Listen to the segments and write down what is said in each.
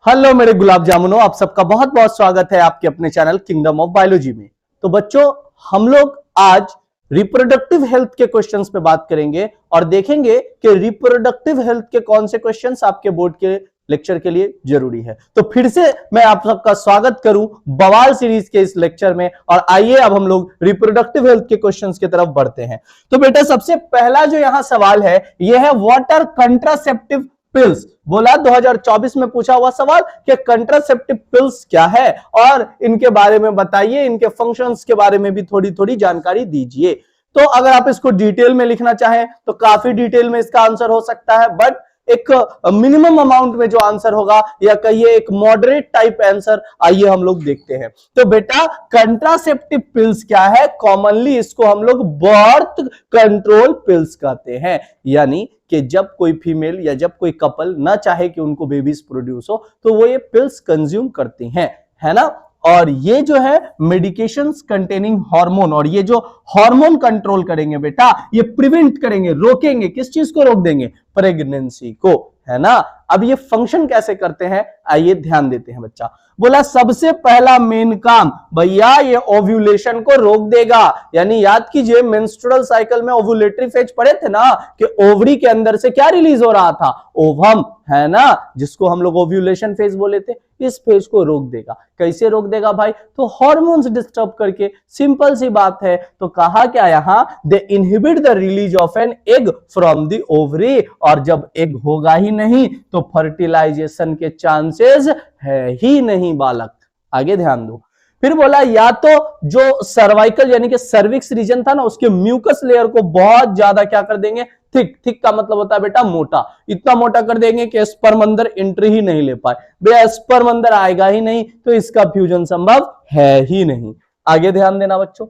Hello मेरे गुलाब जामुनों, आप सबका बहुत बहुत स्वागत है आपके अपने चैनल किंगडम ऑफ बायोलॉजी में। तो बच्चों, हम लोग आज रिप्रोडक्टिव हेल्थ के क्वेश्चंस पे बात करेंगे और देखेंगे कि रिप्रोडक्टिव हेल्थ के कौन से क्वेश्चंस आपके बोर्ड के लेक्चर के लिए जरूरी है। तो फिर से मैं आप सबका स्वागत करूं बवाल सीरीज के इस लेक्चर में, और आइए अब हम लोग रिप्रोडक्टिव हेल्थ के क्वेश्चंस की तरफ बढ़ते हैं। तो बेटा, सबसे पहला जो यहां सवाल है यह है व्हाट आर कंट्रासेप्टिव पिल्स। बोला 2024 में पूछा हुआ सवाल कि कंट्रासेप्टिव पिल्स क्या है और इनके बारे में बताइए, इनके फंक्शंस के बारे में भी थोड़ी थोड़ी जानकारी दीजिए। तो अगर आप इसको डिटेल में लिखना चाहें तो काफी डिटेल में इसका आंसर हो सकता है, बट एक मिनिमम अमाउंट में जो आंसर होगा, या कहिए एक मॉडरेट टाइप आंसर, आइए हम लोग देखते हैं। तो बेटा, कंट्रासेप्टिव पिल्स क्या है? कॉमनली इसको हम लोग बर्थ कंट्रोल पिल्स कहते हैं। यानी कि जब कोई फीमेल या जब कोई कपल ना चाहे कि उनको बेबीज प्रोड्यूस हो, तो वो ये पिल्स कंज्यूम करती हैं, है ना। और ये जो है मेडिकेशंस कंटेनिंग हार्मोन, और ये जो हार्मोन कंट्रोल करेंगे बेटा, ये प्रिवेंट करेंगे, रोकेंगे। किस चीज को रोक देंगे? प्रेगनेंसी को, है ना। अब ये फंक्शन कैसे करते हैं, आइए ध्यान देते हैं। बच्चा बोला सबसे पहला मेन काम भैया ये ओव्यूलेशन को रोक देगा। यानी याद कीजिए, मेंस्ट्रुअल साइकिल में ओव्यूलेटरी फेज पढ़े थे ना, कि ओवरी के अंदर से क्या रिलीज हो रहा था? ओवम, है ना, जिसको हम लोग ओव्यूलेशन फेज बोले थे। इस फेज को रोक देगा। कैसे रोक देगा भाई? तो हार्मोन्स डिस्टर्ब करके, सिंपल सी बात है। तो कहा क्या यहां? They inhibit the release of an egg from the ovary, और जब एग होगा ही नहीं तो फर्टिलाइजेशन के चांसेस है ही नहीं बालक। आगे ध्यान दो। फिर बोला या तो जो सर्वाइकल यानी कि सर्विक्स रीजन था ना, उसके म्यूकस लेयर को बहुत ज्यादा क्या कर देंगे? थिक। थिक का मतलब होता है बेटा मोटा। इतना मोटा कर देंगे कि स्पर्म अंदर एंट्री ही नहीं ले पाए। बे स्पर्म अंदर आएगा ही नहीं तो इसका फ्यूजन संभव है ही नहीं। आगे ध्यान देना बच्चों।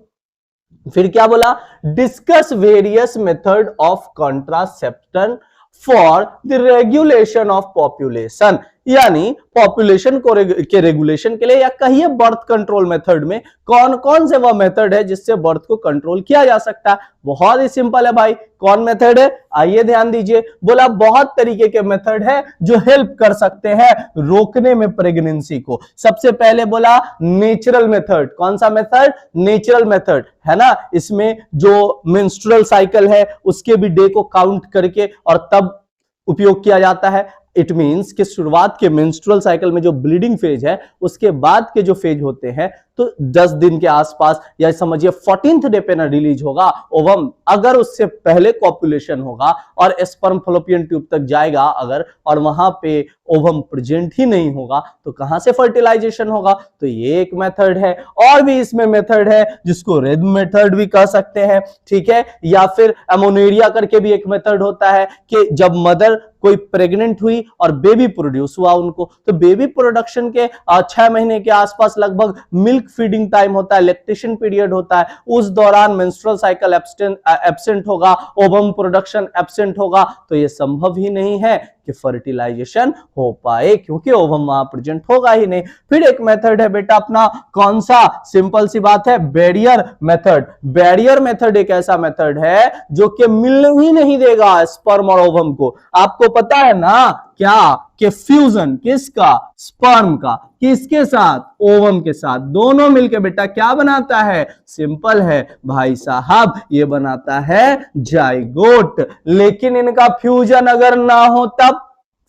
फिर क्या बोला? Discuss various method of contraception for the regulation of population. यानी पॉपुलेशन को के रेगुलेशन के लिए, या कहिए बर्थ कंट्रोल मेथड में कौन कौन से वह मेथड है जिससे बर्थ को कंट्रोल किया जा सकता है। बहुत ही सिंपल है भाई। कौन मेथड है? आइए ध्यान दीजिए। बोला बहुत तरीके के मेथड है जो हेल्प कर सकते हैं रोकने में प्रेगनेंसी को। सबसे पहले बोला नेचुरल मेथड। कौन सा मेथड? नेचुरल मेथड, है ना। इसमें जो मेंस्ट्रुअल साइकिल है उसके भी डे को काउंट करके और तब उपयोग किया जाता है। इट मीन्स कि शुरुआत के मेंस्ट्रुअल साइकिल में जो ब्लीडिंग फेज है, उसके बाद के जो फेज होते हैं, तो 10 दिन के आसपास, या समझिए 14th डे पे ना रिलीज होगा ओवम। अगर उससे पहले कॉपुलेशन होगा और स्पर्म फलोपियन ट्यूब तक जाएगा अगर, और वहां पे ओवम प्रेजेंट ही नहीं होगा, तो कहां से फर्टिलाइजेशन होगा? तो ये एक मेथड है। और भी इसमें मेथड है जिसको रेड मेथड भी कह सकते हैं, ठीक है। या फिर एमोनेरिया करके भी एक मेथड होता है कि जब मदर कोई प्रेग्नेंट हुई और बेबी प्रोड्यूस हुआ उनको, तो बेबी प्रोडक्शन के 6 महीने के आसपास लगभग मिल्क फीडिंग टाइम होता है, लैक्टेशन पीरियड होता है। उस दौरान मेंस्ट्रुअल साइकिल एब्सेंट होगा, ओवम प्रोडक्शन एब्सेंट होगा, तो यह संभव ही नहीं है कि फर्टिलाइजेशन हो पाए, क्योंकि ओवम वहां प्रेजेंट होगा ही नहीं। फिर एक मेथड है बेटा अपना, कौन सा? सिंपल सी बात है, बैरियर मेथड। बैरियर मेथड एक ऐसा मेथड है जो कि मिलने ही नहीं देगा स्पर्म और ओवम को। आपको पता है ना क्या कि फ्यूजन किसका? स्पर्म का। किसके साथ? ओवम के साथ। दोनों मिलकर बेटा क्या बनाता है? सिंपल है भाई साहब, ये बनाता है जाइगोट। लेकिन इनका फ्यूजन अगर ना हो तब,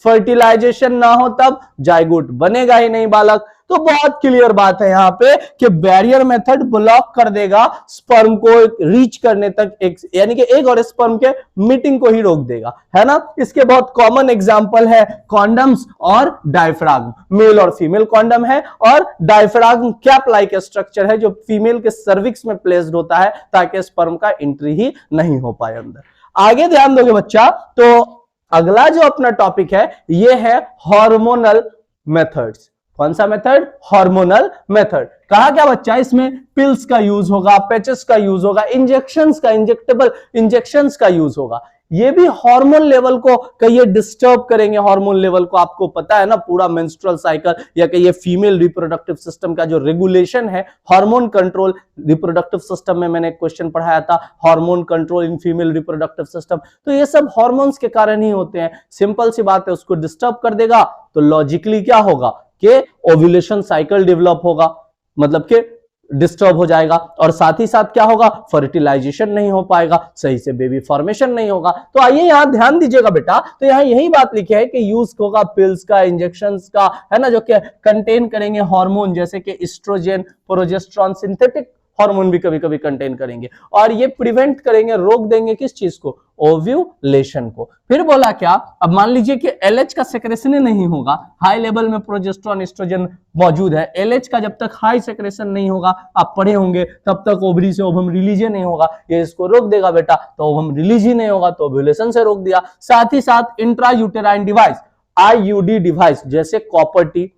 फर्टिलाइजेशन ना हो तब जाइगोट बनेगा ही नहीं बालक। तो बहुत क्लियर बात है यहां पे कि बैरियर मेथड ब्लॉक कर देगा स्पर्म को रीच करने तक, यानी कि एग और स्पर्म के मीटिंग को ही रोक देगा, है ना। इसके बहुत कॉमन एग्जांपल है कॉन्डम्स और डायफ्राग्म। मेल और फीमेल कॉन्डम है, और डायफ्राग्म कैप लाइक स्ट्रक्चर है जो फीमेल के सर्विक्स में प्लेस्ड होता है ताकि स्पर्म का एंट्री ही नहीं हो पाए अंदर। आगे ध्यान दोगे बच्चा, तो अगला जो अपना टॉपिक है ये है हार्मोनल मेथड्स। कौन सा मेथड? Hormonal method. कहा क्या बच्चा? इसमें पिल्स का यूज होगा, पैचेस का यूज होगा, इंजेक्शंस का, इंजेक्टेबल इंजेक्शंस का यूज होगा। ये भी हार्मोन लेवल को कहिए डिस्टर्ब करेंगे, हार्मोन लेवल को। आपको पता है ना पूरा मेंस्ट्रुअल साइकिल या कहिए फीमेल रिप्रोडक्टिव सिस्टम का जो रेगुलेशन है, हार्मोन कंट्रोल। रिप्रोडक्टिव सिस्टम में मैंने एक क्वेश्चन पढ़ाया था, hormone control in female reproductive system. तो ये सब हार्मोन्स के कारण ही होते हैं। सिंपल सी बात है, उसको डिस्टर्ब कर देगा तो लॉजिकली क्या होगा कि ओव्यूलेशन साइकिल डेवलप होगा, मतलब कि डिस्टर्ब हो जाएगा, और साथ ही साथ क्या होगा, फर्टिलाइजेशन नहीं हो पाएगा, सही से बेबी फॉर्मेशन नहीं होगा। तो आइए यहां ध्यान दीजिएगा बेटा, तो यहां यही बात लिखी है कि यूज होगा पिल्स का, इंजेक्शंस का, है ना, जो कि कंटेन करेंगे हार्मोन जैसे कि एस्ट्रोजन, प्रोजेस्टेरॉन, सिंथेटिक हार्मोन भी कभी कभी कंटेन करेंगे, और ये प्रिवेंट करेंगे, रोक देंगे किस चीज को, ओव्यूलेशन को। फिर बोला क्या, अब मान लीजिए कि एलएच का सेक्रेशन नहीं होगा, हाई लेवल में प्रोजेस्टेरॉन एस्ट्रोजन मौजूद है, एलएच का जब तक हाई सेक्रेशन नहीं होगा, आप पढ़े होंगे, तब तक ओवरी से ओवम रिलीज ही नहीं होगा, ये इसको रोक देगा बेटा, तो ओवम रिलीज ही नहीं होगा तो ओव्यूलेशन से रोक दिया। साथ ही साथ intra uterine device, IUD device जैसे कॉपर टी,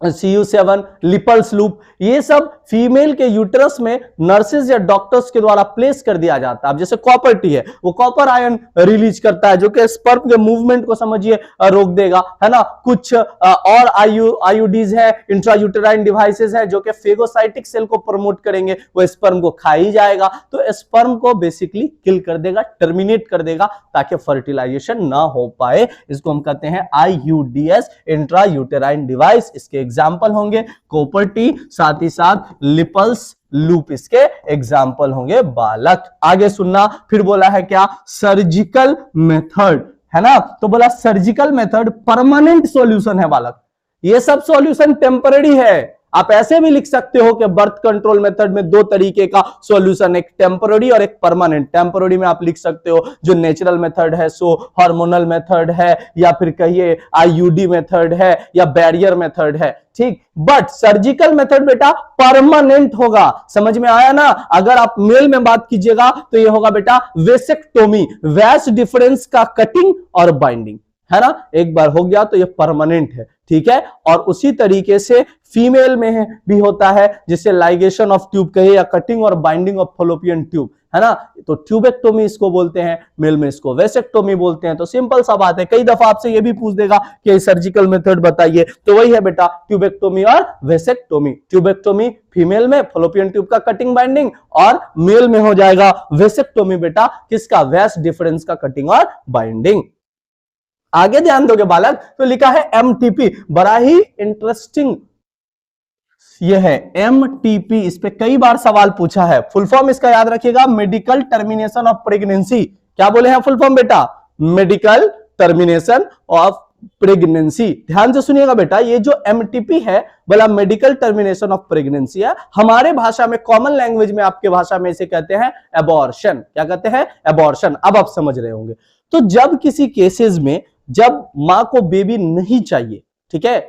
CU7, लिपल्स लूप, ये सब फीमेल के यूटरस में नर्सेज या डॉक्टर्स के द्वारा प्लेस कर दिया जाता है। अब जैसे कॉपर टी है, वो कॉपर आयन रिलीज करता है जो कि स्पर्म के मूवमेंट को समझिए रोक देगा, है ना। कुछ और आईयूडीज है, इंट्रायूटेराइन डिवाइसेस है जो कि फेगोसाइटिक सेल को प्रमोट करेंगे, वो स्पर्म को खा ही जाएगा, तो स्पर्म को बेसिकली किल कर देगा, टर्मिनेट कर देगा, ताकि फर्टिलाइजेशन ना हो पाए। इसको हम कहते हैं IUDS, इंट्रायूटेराइन डिवाइस। इसके एग्जाम्पल होंगे कॉपर टी, साथ ही साथ लिपल्स लूप इसके एग्जाम्पल होंगे बालक। आगे सुनना, फिर बोला है क्या, सर्जिकल मेथड, है ना। तो बोला सर्जिकल मेथड परमानेंट सॉल्यूशन है बालक, ये सब सॉल्यूशन टेम्पररी है। आप ऐसे भी लिख सकते हो कि बर्थ कंट्रोल मेथड में दो तरीके का सॉल्यूशन, एक टेम्पररी और एक परमानेंट। टेम्पररी में आप लिख सकते हो जो नेचुरल मेथड है, सो हार्मोनल मेथड है, या फिर कहिए IUD मेथड है, या बैरियर मेथड है, ठीक। बट सर्जिकल मेथड बेटा परमानेंट होगा, समझ में आया ना। अगर आप मेल में बात कीजिएगा तो ये होगा बेटा वेसेक्टोमी, वैस डिफरेंस का कटिंग और बाइंडिंग, है ना। एक बार हो गया तो ये परमानेंट है, ठीक है। और उसी तरीके से फीमेल में है, भी होता है, जिसे लाइगेशन ऑफ ट्यूब कहे या कटिंग और बाइंडिंग ऑफ फॉलोपियन ट्यूब, है ना। तो ट्यूबेक्टोमी इसको बोलते हैं, मेल में इसको वेसेक्टोमी बोलते हैं। तो सिंपल सा बात है, कई दफा आपसे ये भी पूछ देगा कि सर्जिकल मेथड बताइए, तो वही है बेटा ट्यूबेक्टोमी और वेसेक्टोमी। ट्यूबेक्टोमी फीमेल में फॉलोपियन ट्यूब का कटिंग बाइंडिंग, और मेल में हो जाएगा वेसेक्टोमी बेटा किसका, वैस डिफरेंस का कटिंग और बाइंडिंग। आगे ध्यान दोगे बालक, तो लिखा है MTP, बड़ा ही इंटरेस्टिंग ये है MTP, इस पे कई बार सवाल पूछा है। फुल फॉर्म इसका याद रखिएगा, मेडिकल टर्मिनेशन ऑफ प्रेगनेंसी। क्या बोले हैं फुल फॉर्म बेटा, मेडिकल टर्मिनेशन ऑफ प्रेगनेंसी। ध्यान से सुनिएगा बेटा, ये जो MTP है बोला मेडिकल टर्मिनेशन ऑफ प्रेगनेंसी है, हमारे भाषा में, कॉमन लैंग्वेज में आपके भाषा में इसे कहते हैं एबॉर्शन। क्या कहते हैं, एबॉर्शन। अब आप समझ रहे होंगे। तो जब किसी केसेस में जब मां को बेबी नहीं चाहिए, ठीक है,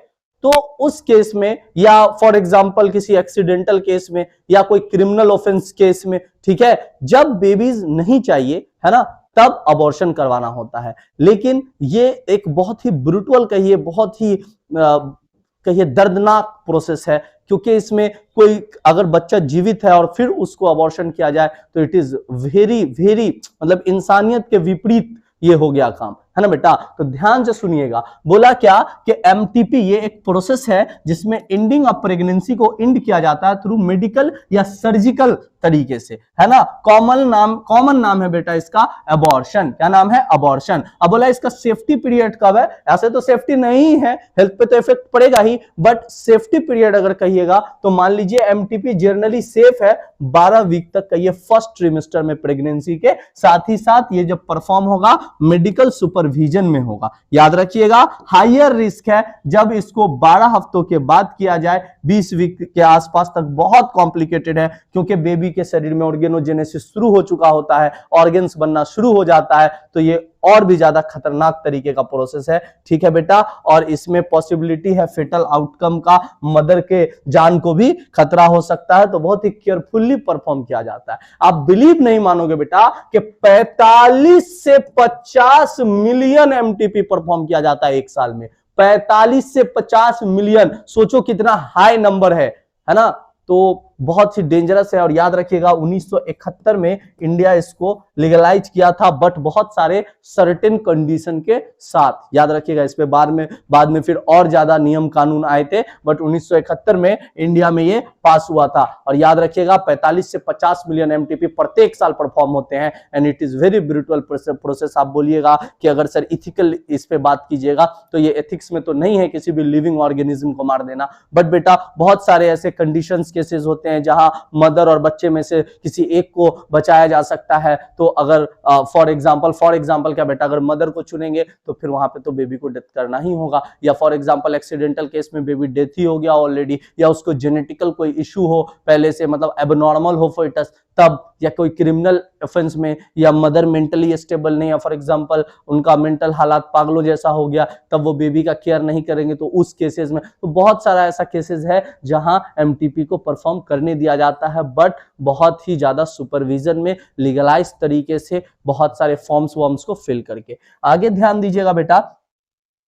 तो उस केस में, या फॉर एग्जांपल किसी एक्सीडेंटल केस में, या कोई क्रिमिनल ऑफेंस केस में, ठीक है, जब बेबीज नहीं चाहिए, है ना, तब अबॉर्शन करवाना होता है। लेकिन ये एक बहुत ही ब्रूटल कहिए, बहुत ही कहिए दर्दनाक प्रोसेस है, क्योंकि इसमें कोई अगर बच्चा जीवित है और फिर उसको अबॉर्शन किया जाए तो इट इज वेरी वेरी, मतलब इंसानियत के विपरीत ये हो गया काम, है ना बेटा। तो ध्यान से सुनिएगा, बोला क्या कि MTP ये एक प्रोसेस है जिसमें एंडिंग ऑफ प्रेगनेंसी को एंड किया जाता है थ्रू मेडिकल या सर्जिकल तरीके से, है ना। कॉमन नाम है बेटा इसका अबॉर्शन। क्या नाम है, अबॉर्शन। अब बोला इसका सेफ्टी पीरियड कब है, ऐसे तो सेफ्टी नहीं है, हेल्थ पे तो इफेक्ट पड़ेगा ही, बट सेफ्टी पीरियड अगर कहिएगा तो मान लीजिए MTP जनरली सेफ है 12 वीक तक का, ये फर्स्ट ट्रिमेस्टर में प्रेगनेंसी के। साथ ही साथ ये जब परफॉर्म होगा मेडिकल सुपरविजन में होगा। याद रखिएगा, हायर रिस्क है जब इसको 12 हफ्तों के बाद किया जाए, 20 वीक के आसपास तक बहुत कॉम्प्लिकेटेड है, क्योंकि बेबी के शरीर में ऑर्गेनोजेनेसिस शुरू हो चुका होता है, ऑर्गन्स बनना शुरू हो जाता है, तो ये और भी ज्यादा खतरनाक तरीके का प्रोसेस है, ठीक है बेटा। और इसमें पॉसिबिलिटी है फेटल आउटकम का, मदर के जान को भी खतरा हो सकता है, तो बहुत ही केयरफुल्ली परफॉर्म किया जाता है। आप बिलीव नहीं मानोगे बेटा कि 45 से 50 मिलियन MTP परफॉर्म किया जाता है एक साल में। 45 से 50 मिलियन, सोचो कितना हाई नंबर है ना। तो बहुत ही डेंजरस है। और याद रखिएगा 1971 में इंडिया इसको लीगलाइज किया था, बट बहुत सारे सर्टेन कंडीशन के साथ। याद रखिएगा, इस पे बाद में फिर और ज्यादा नियम कानून आए थे, बट 1971 में इंडिया में ये पास हुआ था। और याद रखिएगा 45 से 50 मिलियन एमटीपी प्रत्येक साल परफॉर्म होते हैं, and it is very brutal process. आप बोलिएगा कि अगर सर इथिकल इस पे बात कीजिएगा तो ये एथिक्स में तो नहीं है किसी भी लिविंग ऑर्गेनिज्म को मार देना, बट बेटा बहुत सारे ऐसे कंडीशंस केसेस होते हैं जहां मदर और बच्चे में से किसी एक को बचाया जा सकता है। तो अगर फॉर एग्जांपल क्या बेटा, अगर मदर को चुनेंगे तो फिर वहां पे तो बेबी को डेथ करना ही होगा, या फॉर एग्जांपल एक्सीडेंटल केस में बेबी डेथ ही हो गया ऑलरेडी, या उसको जेनेटिकल कोई इशू हो पहले से, मतलब एबनॉर्मल हो fetus तब, या कोई क्रिमिनल ऑफेंस में, या मदर मेंटली स्टेबल नहीं, या फॉर एग्जांपल उनका मेंटल हालात पागलों जैसा हो गया, तब वो बेबी का केयर नहीं करेंगे, तो उस केसेस में तो बहुत सारा ऐसा केसेस है जहां एमटीपी को परफॉर्म करने दिया जाता है, बट बहुत ही ज्यादा सुपरविजन में लीगलाइज तरीके से बहुत सारे फॉर्म्स को फिल करके। आगे ध्यान दीजिएगा बेटा,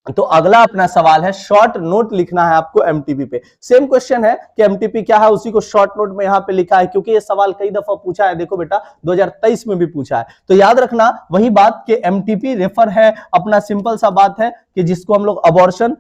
तो अगला अपना सवाल है, शॉर्ट नोट लिखना है आपको एमटीपी पे। सेम क्वेश्चन है कि एमटीपी क्या है, उसी को शॉर्ट नोट में यहां पे लिखा है, क्योंकि ये सवाल कई दफा पूछा है। देखो बेटा 2023 में भी पूछा है, तो याद रखना वही बात कि एमटीपी रेफर है अपना, सिंपल सा बात है कि जिसको हम लोग अबॉर्शन,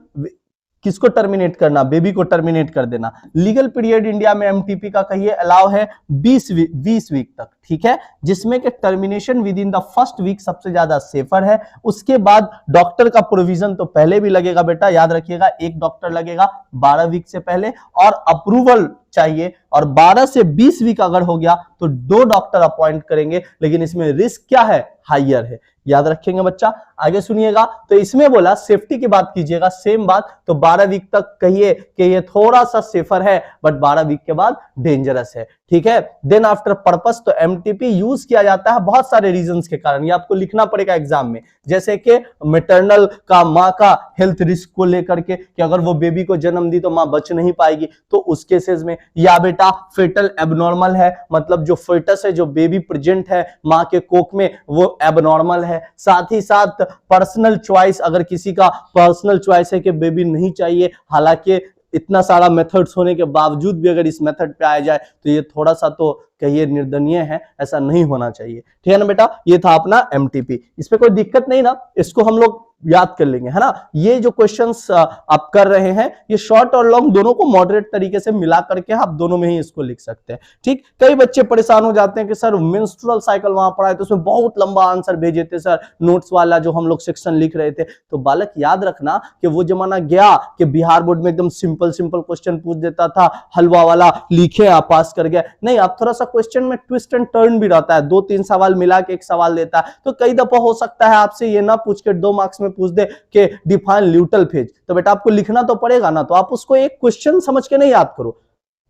किसको टर्मिनेट करना, बेबी को टर्मिनेट कर देना। लीगल पीरियड इंडिया में एमटीपी का कहिए अलाउ है 20 वीक तक, ठीक है, जिसमें कि termination within the first week सबसे ज्यादा सेफर है। उसके बाद डॉक्टर का प्रोविजन तो पहले भी लगेगा बेटा, याद रखिएगा एक डॉक्टर लगेगा 12 वीक से पहले, और अप्रूवल चाहिए, और 12 से 20 वीक अगर हो गया तो 2 डॉक्टर अपॉइंट करेंगे, लेकिन इसमें रिस्क क्या है, हाइयर है। याद रखेंगे बच्चा, आगे सुनिएगा। तो इसमें बोला सेफ्टी की बात कीजिएगा, सेम बात, तो 12 वीक तक कहिए कि ये थोड़ा सा सेफर है, बट 12 वीक के बाद डेंजरस है, ठीक है। देन आफ्टर पर्पस, तो एमटीपी यूज किया जाता है बहुत सारे रीजंस के कारण, ये आपको लिखना पड़ेगा एग्जाम में, जैसे कि मैटरनल का, मां का हेल्थ रिस्क को लेकर के, कि अगर वो बेबी को जन्म दी तो मां बच नहीं पाएगी, तो उस केसेस में, या बेटा फेटल एबनॉर्मल है, मतलब जो फेटस है, जो बेबी प्रेजेंट है मां के कोख में, वो एबनॉर्मल है। साथ ही साथ पर्सनल चॉइस, अगर किसी का पर्सनल चॉइस है कि बेबी नहीं चाहिए, हालांकि इतना सारा मेथड्स होने के बावजूद भी अगर इस मेथड पे आया जाए तो ये थोड़ा सा तो कहिए निर्दयनीय है, ऐसा नहीं होना चाहिए, ठीक है ना बेटा। ये था अपना एमटीपी, इस पे कोई दिक्कत नहीं ना, इसको हम लोग याद कर लेंगे, है ना। ये जो क्वेश्चंस आप कर रहे हैं, ये शॉर्ट और लॉन्ग दोनों को मॉडरेट तरीके से मिला करके आप दोनों में ही इसको लिख सकते हैं, ठीक। कई बच्चे परेशान हो जाते हैं कि सर मेंस्ट्रुअल साइकिल वहां पढ़ा है तो उसमें बहुत लंबा आंसर भेजे थे सर, नोट्स वाला जो हम लोग सेक्शन लिख रहे थे। तो बालक याद रखना कि वो जमाना गया कि बिहार बोर्ड में एकदम सिंपल क्वेश्चन पूछ देता था, हलवा वाला लिखे आप पास कर गए, नहीं, आप थोड़ा सा क्वेश्चन में ट्विस्ट एंड टर्न भी रहता है, 2-3 सवाल मिला के एक सवाल देता है। तो कई दफा हो सकता है आपसे ये ना पूछ के 2 मार्क्स में पूछ दे कि डिफाइन ल्यूटल फेज, तो बेटा आपको लिखना तो पड़ेगा ना, तो आप उसको एक क्वेश्चन समझ के नहीं याद करो,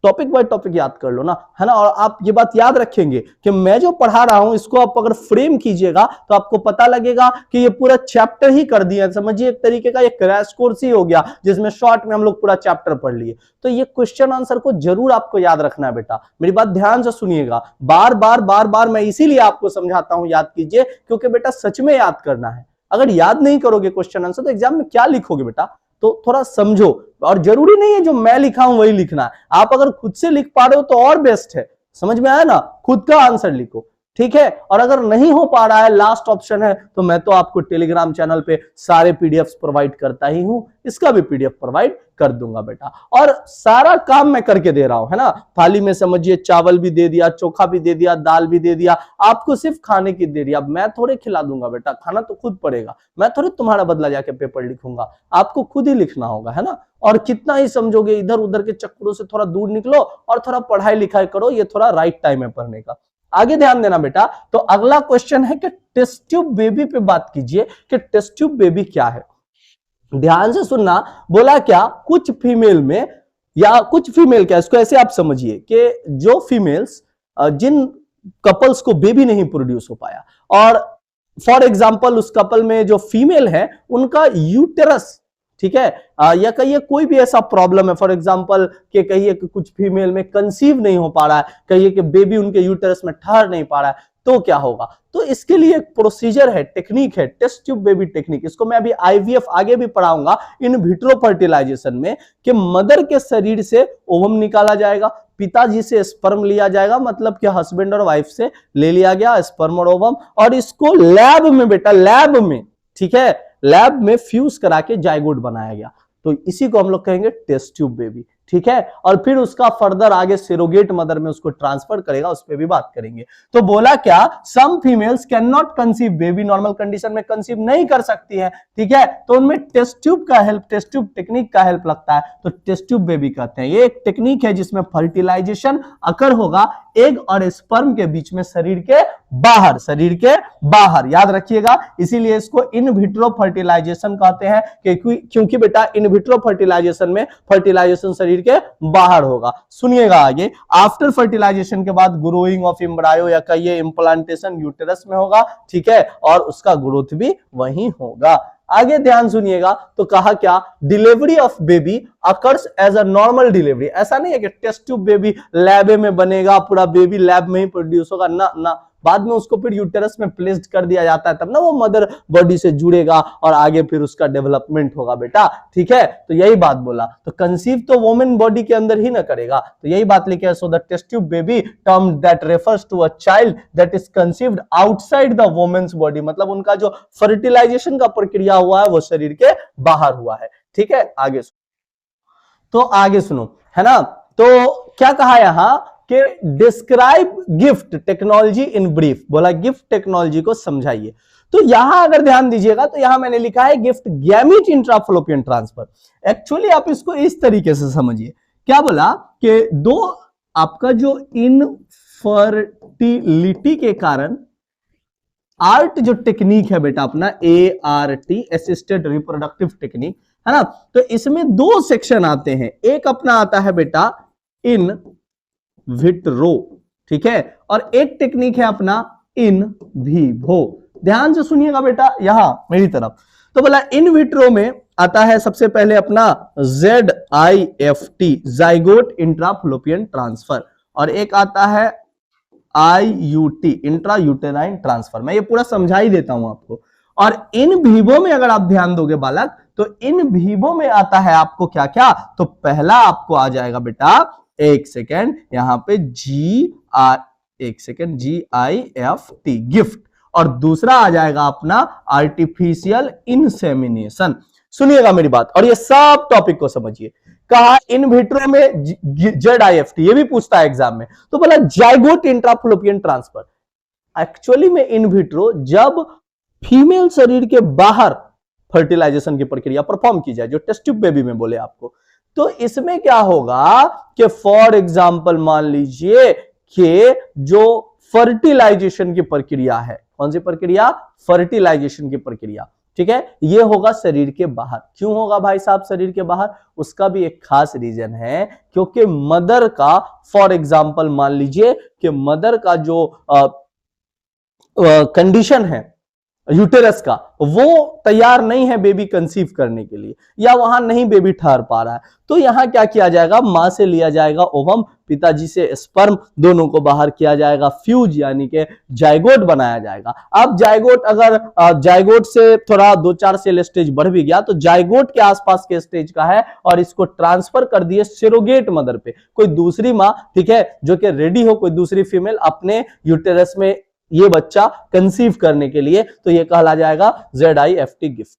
टॉपिक बाय टॉपिक याद कर लो ना, है ना। और आप ये बात याद रखेंगे कि मैं जो पढ़ा रहा हूं इसको आप अगर फ्रेम कीजिएगा तो आपको पता लगेगा कि ये पूरा चैप्टर ही कर दिया, समझिए एक तरीके का ये क्रैश कोर्स ही हो गया, जिसमें शॉर्ट में हम लोग पूरा चैप्टर पढ़ लिए। तो ये क्वेश्चन आंसर को जरूर आपको याद रखना है बेटा, मेरी बात ध्यान से सुनिएगा, बार बार मैं इसीलिए आपको समझाता हूं, याद कीजिए, क्योंकि बेटा सच में याद करना है। अगर याद नहीं करोगे क्वेश्चन आंसर तो एग्जाम में क्या लिखोगे बेटा, तो थोड़ा समझो। और जरूरी नहीं है जो मैं लिखा हूं वही लिखना है, आप अगर खुद से लिख पा रहे हो तो और बेस्ट है, समझ में आया ना, खुद का आंसर लिखो, ठीक है। और अगर नहीं हो पा रहा है, लास्ट ऑप्शन है, तो मैं तो आपको टेलीग्राम चैनल पे सारे पीडीएफ प्रोवाइड करता ही हूं, इसका भी पीडीएफ प्रोवाइड कर दूंगा बेटा। और सारा काम मैं करके दे रहा हूं, है ना, थाली में समझिए चावल भी दे दिया, चोखा भी दे दिया, दाल भी दे दिया, आपको सिर्फ खाने की दे दिया। मैं थोड़े खिला दूंगा बेटा, खाना तो खुद पड़ेगा, मैं थोड़े तुम्हारा बदला जाके पेपर लिखूंगा, आपको खुद ही लिखना होगा, है ना। और कितना ही समझोगे, इधर उधर के चक्करों से थोड़ा दूर निकलो और थोड़ा पढ़ाई लिखाई करो, ये थोड़ा राइट टाइम है पढ़ने का। आगे ध्यान देना बेटा, तो अगला क्वेश्चन है कि टेस्ट ट्यूब बेबी पे बात कीजिए कि टेस्ट ट्यूब बेबी क्या है। ध्यान से सुनना, बोला क्या, कुछ फीमेल में, या कुछ फीमेल क्या, इसको ऐसे आप समझिए कि जो फीमेल्स, जिन कपल्स को बेबी नहीं प्रोड्यूस हो पाया, और फॉर एग्जांपल उस कपल में जो फीमेल है उनका यूटेरस, ठीक है, या कहिए कोई भी ऐसा प्रॉब्लम है, फॉर एग्जांपल कि कहिए कि कुछ फीमेल में कंसीव नहीं हो पा रहा है, कहिए कि बेबी उनके यूटेरस में ठहर नहीं पा रहा है, तो क्या होगा। तो इसके लिए एक प्रोसीजर है, टेक्निक है, टेस्ट ट्यूब बेबी टेक्निक। इसको मैं अभी आईवीएफ आगे भी पढ़ाऊंगा इन विट्रो फर्टिलाइजेशन में, कि मदर के शरीर से ओवम निकाला जाएगा, पिताजी से स्पर्म लिया जाएगा, मतलब कि हस्बैंड और वाइफ से ले लिया गया स्पर्म और ओवम, और इसको लैब में बेटा, लैब में, ठीक है, लैब में फ्यूज करा के जायगोट बनाया गया। तो इसी को हम लोग कहेंगे टेस्ट ट्यूब बेबी, ठीक है। और फिर उसका फर्दर आगे सेरोगेट मदर में उसको ट्रांसफर करेगा, उस पर भी बात करेंगे। तो बोला क्या, some females cannot conceive baby, normal condition में कंसीव नहीं कर सकती है, ठीक है, तो उनमें टेस्ट ट्यूब का हेल्प, टेस्ट ट्यूब टेक्निक का हेल्प लगता है, तो टेस्ट ट्यूब बेबी कहते हैं। ये एक टेक्निक है जिसमें फर्टिलाइजेशन अकर होगा एग और स्पर्म के बीच में, शरीर के बाहर, शरीर के बाहर, याद रखिएगा। इसीलिए इसको इन विट्रो फर्टिलाइजेशन कहते हैं, क्योंकि बेटा इन विट्रो फर्टिलाइजेशन में फर्टिलाइजेशन शरीर के बाहर होगा। सुनिएगा आगे, आफ्टर फर्टिलाइजेशन के बाद ग्रोइंग ऑफ एम्ब्रायो या कहिए इम्प्लांटेशन यूटेरस में होगा, ठीक है, और उसका ग्रोथ भी वहीं होगा। आगे ध्यान सुनिएगा, तो कहा क्या, delivery of baby occurs as a normal delivery. ऐसा नहीं है कि टेस्ट ट्यूब बेबी लैब में बनेगा, पूरा बेबी लैब में ही प्रोड्यूस होगा, ना ना, बाद में उसको फिर यूटेरस में प्लेस्ड कर दिया जाता है, तब ना वो मदर बॉडी से जुड़ेगा और आगे फिर उसका डेवलपमेंट होगा बेटा, ठीक है। तो यही बात बोला, तो कंसीव तो वुमेन बॉडी के अंदर ही ना करेगा, तो यही बात लिखे है। So the test tube baby term that refers to a child that is conceived outside the women's body, मतलब उनका जो फर्टिलाइजेशन का प्रक्रिया हुआ है वो शरीर के बाहर हुआ है, ठीक है। आगे तो आगे सुनो, है ना, तो क्या कहा यहां कि describe gift technology in brief, बोला गिफ्ट टेक्नोलॉजी को समझाइए। तो यहां अगर ध्यान दीजिएगा तो यहां मैंने लिखा है गिफ्ट गैमीट इंट्राफैलोपियन ट्रांसफर। एक्चुअली आप इसको इस तरीके से समझिए, क्या बोला कि दो आपका जो इनफर्टिलिटी के कारण आर्ट जो टेक्निक है बेटा अपना, ART असिस्टेड रिप्रोडक्टिव टेक्निक, है ना, तो इसमें दो सेक्शन आते हैं। एक अपना आता है बेटा इन विट्रो, ठीक है, और एक टेक्निक है अपना इन विवो। ध्यान से सुनिएगा बेटा यहां मेरी तरफ। तो बोला इन विट्रो में आता है सबसे पहले अपना ZIFT जाइगोट इंट्राफैलोपियन ट्रांसफर, और एक आता है IUT इंट्रा यूटेराइन ट्रांसफर। मैं ये पूरा समझा ही देता हूं आपको। और इन विवो में अगर आप ध्यान दोगे बालक, तो इन विवो में आता है आपको क्या क्या, तो पहला आपको आ जाएगा बेटा, एक सेकेंड, यहां पे GIFT गिफ्ट, और दूसरा आ जाएगा अपना आर्टिफिशियल इंसेमिनेशन। सुनिएगा मेरी बात और ये सब टॉपिक को समझिए। कहा इन विट्रो में ZIFT, ये भी पूछता है एग्जाम में, तो बोला जाइगोट इंट्राफैलोपियन ट्रांसफर। एक्चुअली में इन विट्रो जब फीमेल शरीर के बाहर फर्टिलाइजेशन की प्रक्रिया परफॉर्म की जाए, जो टेस्ट ट्यूब बेबी में बोले आपको, तो इसमें क्या होगा कि फॉर एग्जांपल मान लीजिए कि जो फर्टिलाइजेशन की प्रक्रिया है, कौन सी प्रक्रिया, फर्टिलाइजेशन की प्रक्रिया, ठीक है, ये होगा शरीर के बाहर। क्यों होगा भाई साहब शरीर के बाहर, उसका भी एक खास रीजन है, क्योंकि मदर का, फॉर एग्जांपल मान लीजिए कि मदर का जो कंडीशन है यूटेरस का, वो तैयार नहीं है बेबी कंसीव करने के लिए, या वहां नहीं बेबी ठहर पा रहा है, तो यहां क्या किया जाएगा, मां से लिया जाएगा ओवम, पिताजी से स्पर्म, दोनों को बाहर किया जाएगा, फ्यूज यानी कि जाइगोट बनाया जाएगा। अब जाइगोट अगर जाइगोट से थोड़ा 2-4 सेल स्टेज बढ़ भी गया, तो जाइगोट के आसपास के स्टेज का है, और इसको ट्रांसफर कर दिए सेरोगेट मदर पे, कोई दूसरी मां, ठीक है, जो कि रेडी हो, कोई दूसरी फीमेल अपने यूटेरस में ये बच्चा कंसीव करने के लिए, तो ये कहला जाएगा ZIFT गिफ्ट।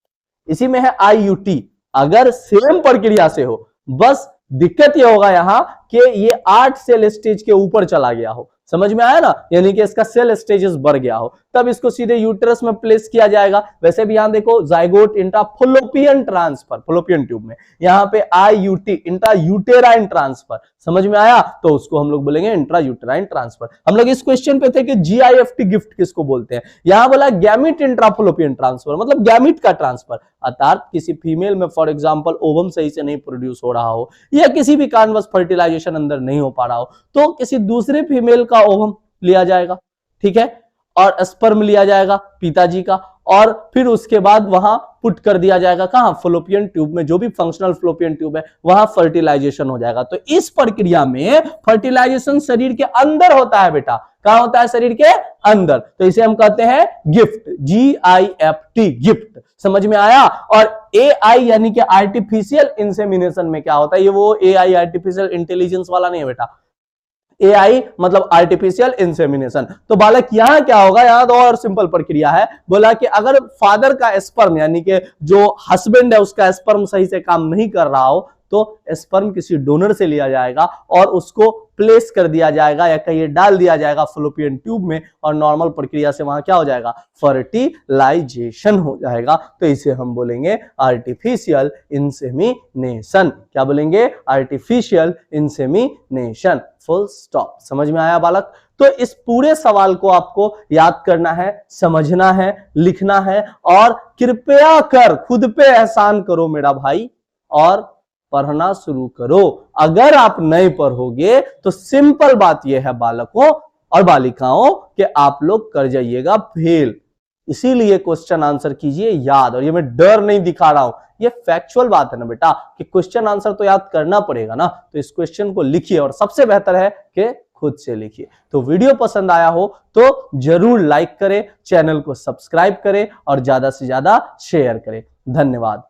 इसी में है IUT, अगर सेम प्रक्रिया से हो, बस दिक्कत ये होगा यहां कि ये 8 सेल स्टेज के ऊपर चला गया हो, समझ में आया ना, यानी कि इसका सेल स्टेजेस बढ़ गया हो, तब इसको सीधे यूटेरस में प्लेस किया जाएगा। वैसे भी यहां देखो जाइगोट इंट्राफैलोपियन ट्रांसफर, फैलोपियन ट्यूब में, यहां पे IUT इंट्रा यूटेराइन ट्रांसफर, समझ में आया, तो उसको हम लोग बोलेंगे इंट्रा यूटेराइन ट्रांसफर। हम लोग इस क्वेश्चन पे थे कि GIFT गिफ्ट किसको बोलते हैं, यहां बोला गैमिट इंट्राफैलोपियन ट्रांसफर, मतलब गैमिट का ट्रांसफर, अर्थात किसी फीमेल में फॉर एग्जांपल ओवम सही से नहीं प्रोड्यूस हो रहा हो, या किसी भी कारणवश फर्टिलाइजेशन अंदर नहीं हो पा रहा हो, तो किसी दूसरे फीमेल का ओवम लिया जाएगा, ठीक है, और स्पर्म लिया जाएगा पिताजी का, और फिर उसके बाद वहां पुट कर दिया जाएगा, कहां, फैलोपियन ट्यूब में, जो भी फंक्शनल फैलोपियन ट्यूब है वहां फर्टिलाइजेशन हो जाएगा। तो इस प्रक्रिया में फर्टिलाइजेशन शरीर के अंदर होता है बेटा, कहां होता है? शरीर के अंदर। तो इसे हम कहते हैं गिफ्ट, GIFT, गिफ्ट। समझ में आया? और AI यानी कि आर्टिफिशियल इंसेमिनेशन में क्या होता है? ये वो AI आर्टिफिशियल इंटेलिजेंस वाला नहीं है बेटा। AI मतलब आर्टिफिशियल इंसेमिनेशन। तो बालक यहां क्या होगा? यहां तो और सिंपल प्रक्रिया है। बोला कि अगर फादर का स्पर्म यानी कि जो हस्बैंड है उसका स्पर्म सही से काम नहीं कर रहा हो तो स्पर्म किसी डोनर से लिया जाएगा और उसको प्लेस कर दिया जाएगा या कहीं डाल दिया जाएगा फ्लोपियन ट्यूब में और नॉर्मल प्रक्रिया से वहां क्या हो जाएगा? फर्टिलाइजेशन हो जाएगा। तो इसे हम बोलेंगे आर्टिफिशियल इंसेमिनेशन। क्या बोलेंगे? Artificial insemination. Full stop. समझ में आया बालक? तो इस पूरे सवाल को आपको याद करना है, समझना है, लिखना है और कृपया कर खुद पे एहसान करो मेरा भाई और पढ़ना शुरू करो। अगर आप नहीं पढ़ोगे तो सिंपल बात यह है बालकों और बालिकाओं कि आप लोग कर जाइएगा फेल। इसीलिए क्वेश्चन आंसर कीजिए याद। और ये मैं डर नहीं दिखा रहा हूं, ये फैक्चुअल बात है ना बेटा कि क्वेश्चन आंसर तो याद करना पड़ेगा ना। तो इस क्वेश्चन को लिखिए और सबसे बेहतर है कि खुद से लिखिए। तो वीडियो पसंद आया हो तो जरूर लाइक करें, चैनल को सब्सक्राइब करें और ज्यादा से ज्यादा शेयर करें। धन्यवाद।